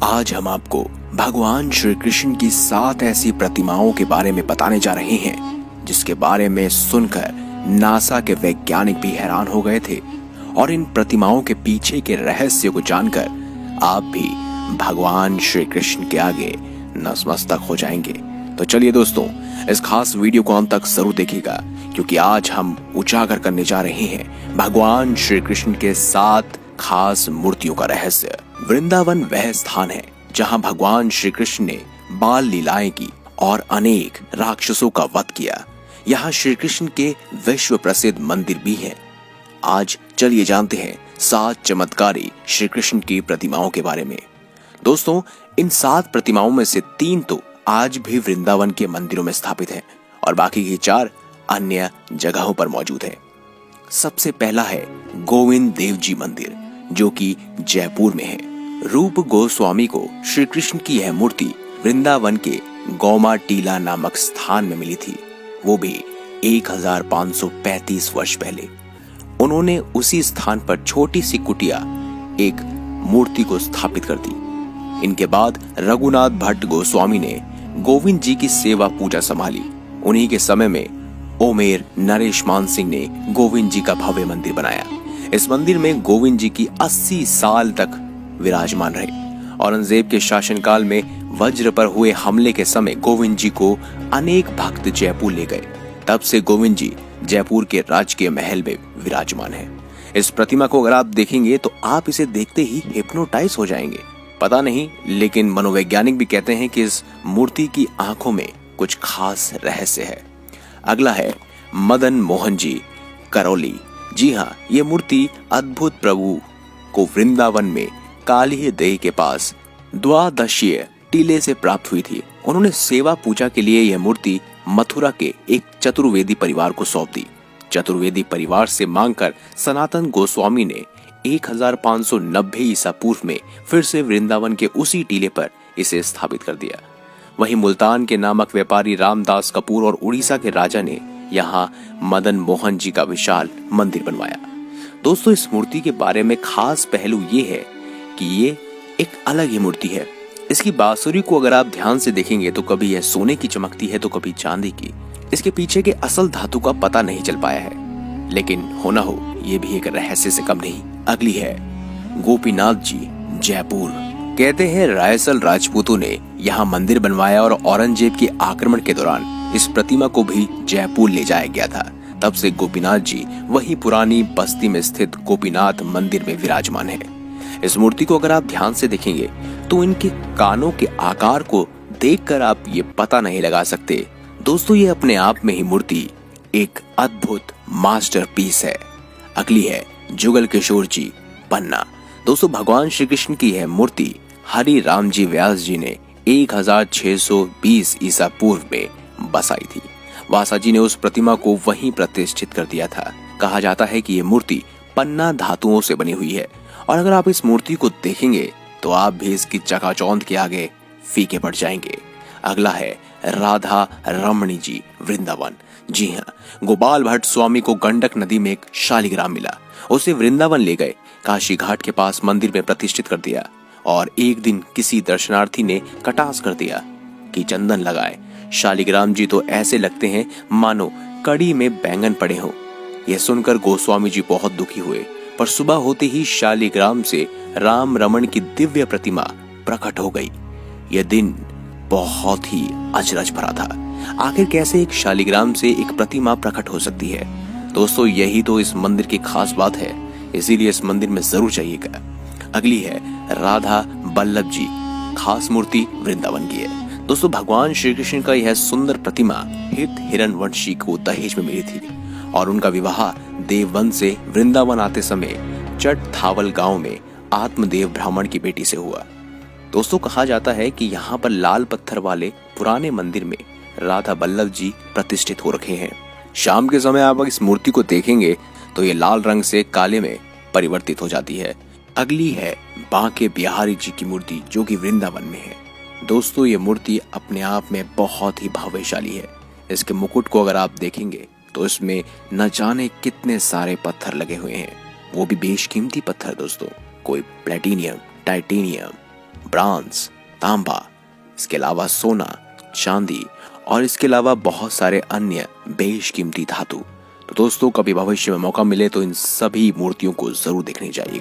आज हम आपको भगवान श्री कृष्ण की 7 ऐसी प्रतिमाओं के बारे में बताने जा रहे हैं जिसके बारे में सुनकर नासा के वैज्ञानिक भी हैरान हो गए थे। और इन प्रतिमाओं के पीछे के रहस्य को जानकर आप भी भगवान श्री कृष्ण के आगे नतमस्तक हो जाएंगे। तो चलिए दोस्तों, इस खास वीडियो को अंत तक जरूर देखिएगा, क्योंकि आज हम उजागर करने जा रहे हैं भगवान श्री कृष्ण के 7 खास मूर्तियों का रहस्य। वृंदावन वह स्थान है जहां भगवान श्री कृष्ण ने बाल लीलाएं की और अनेक राक्षसों का वध किया। यहाँ श्री कृष्ण के विश्व प्रसिद्ध मंदिर भी हैं। आज चलिए जानते हैं 7 चमत्कारी श्री कृष्ण की प्रतिमाओं के बारे में। दोस्तों, इन 7 प्रतिमाओं में से 3 तो आज भी वृंदावन के मंदिरों में स्थापित हैं और बाकी की 4 अन्य जगहों पर मौजूद है। सबसे पहला है गोविंद देव जी मंदिर, जो कि जयपुर में है। रूप गोस्वामी को श्री कृष्ण की यह मूर्ति वृंदावन के गौमा टीला नामक स्थान में मिली थी, वो भी 1535 वर्ष पहले। उन्होंने उसी स्थान पर छोटी सी कुटिया एक मूर्ति को स्थापित कर दी। इनके बाद रघुनाथ भट्ट गोस्वामी ने गोविंद जी की सेवा पूजा संभाली। उन्हीं के समय में ओमेर नरेश मान सिंह ने गोविंद जी का भव्य मंदिर बनाया। इस मंदिर में गोविंद जी की 80 साल तक विराजमान रहे। औरंगजेब के शासनकाल में वज्र पर हुए हमले के समय गोविंद जी को अनेक भक्त जयपुर ले गए। तब से गोविंद जी जयपुर के राजकीय महल में विराजमान है। इस प्रतिमा को अगर आप देखेंगे तो आप इसे देखते ही हिप्नोटाइज हो जाएंगे। पता नहीं, लेकिन मनोवैज्ञानिक भी कहते हैं कि इस मूर्ति की आंखों में कुछ खास रहस्य है। अगला है मदन मोहन जी करौली। जी हाँ, ये मूर्ति अद्भुत प्रभु को वृंदावन में काली देह के पास द्वादशीय टीले से प्राप्त हुई थी। उन्होंने सेवा पूजा के लिए यह मूर्ति मथुरा के एक चतुर्वेदी परिवार को सौंप दी। चतुर्वेदी परिवार से मांगकर सनातन गोस्वामी ने 1590 ईसा पूर्व में फिर से वृंदावन के उसी टीले पर इसे स्थापित कर दिया। वहीं मुल्तान के नामक व्यापारी रामदास कपूर और उड़ीसा के राजा ने यहाँ मदन मोहन जी का विशाल मंदिर बनवाया। दोस्तों, इस मूर्ति के बारे में खास पहलू ये है कि ये एक अलग ही मूर्ति है। इसकी बांसुरी को अगर आप ध्यान से देखेंगे तो कभी यह सोने की चमकती है तो कभी चांदी की। इसके पीछे के असल धातु का पता नहीं चल पाया है, लेकिन होना हो ये भी एक रहस्य से कम नहीं। अगली है गोपीनाथ जी जयपुर। कहते हैं रायसल राजपूतों ने यहाँ मंदिर बनवाया और औरंगजेब के आक्रमण के दौरान इस प्रतिमा को भी जयपुर ले जाया गया था। तब से गोपीनाथ जी वही पुरानी बस्ती में स्थित गोपीनाथ मंदिर में विराजमान है। इस मूर्ति को अगर आप ध्यान से देखेंगे तो इनके कानों के आकार को देखकर आप ये पता नहीं लगा सकते। दोस्तों, ये अपने आप में ही मूर्ति एक अद्भुत मास्टरपीस है। अगली है जुगल किशोर जी पन्ना। दोस्तों, भगवान श्री कृष्ण की यह मूर्ति हरि राम जी व्यास जी ने 1620 ईसा पूर्व में बसाई थी। वासा जी ने उस प्रतिमा को वहीं प्रतिष्ठित कर दिया था। कहा जाता है कि यह मूर्ति पन्ना धातुओं से बनी हुई है और अगर आप इस मूर्ति को देखेंगे तो आप भी इसकी चकाचौंध के आगे फीके पड़ जाएंगे। अगला है राधा रमणी जी वृंदावन। जी हाँ, गोपाल भट्ट स्वामी को गंडक नदी में एक शालिग्राम मिला। उसे वृंदावन ले गए, काशी घाट के पास मंदिर में प्रतिष्ठित कर दिया और एक दिन किसी दर्शनार्थी ने कटास कर दिया कि चंदन लगाए। शालिग्राम जी तो ऐसे लगते हैं मानो कड़ी में बैंगन पड़े हों। यह सुनकर गोस्वामी जी बहुत दुखी हुए, पर सुबह होते ही शालिग्राम से राम रमण की दिव्य प्रतिमा प्रकट हो गई। यह दिन बहुत ही अचरज भरा था। आखिर कैसे एक शालिग्राम से एक प्रतिमा प्रकट हो सकती है? दोस्तों, यही तो इस मंदिर की खास बात है, इसीलिए इस मंदिर में जरूर जाइएगा। अगली है राधा बल्लभ जी, खास मूर्ति वृंदावन की है। दोस्तों, भगवान श्री कृष्ण का यह सुंदर प्रतिमा हित हिरण्यवंशी को दहेज में मिली थी और उनका विवाह देववन से वृंदावन आते समय चट थावल गांव में आत्मदेव ब्राह्मण की बेटी से हुआ। दोस्तों, कहा जाता है कि यहाँ पर लाल पत्थर वाले पुराने मंदिर में राधा बल्लभ जी प्रतिष्ठित हो रखे हैं। शाम के समय आप इस मूर्ति को देखेंगे तो ये लाल रंग से काले में परिवर्तित हो जाती है। अगली है बांके बिहारी जी की मूर्ति, जो कि वृंदावन में है। दोस्तों, ये मूर्ति अपने आप में बहुत ही भावशाली है। इसके मुकुट को अगर आप देखेंगे तो इसमें न जाने कितने सारे पत्थर लगे हुए हैं, वो भी बेशकीमती पत्थर दोस्तों। कोई प्लेटिनियम, टाइटेनियम, ब्रांस, तांबा, इसके अलावा सोना, चांदी और इसके अलावा बहुत सारे अन्य बेशकीमती धातु। तो दोस्तों, कभी भविष्य में मौका मिले तो इन सभी मूर्तियों को जरूर देखने जाइएगा।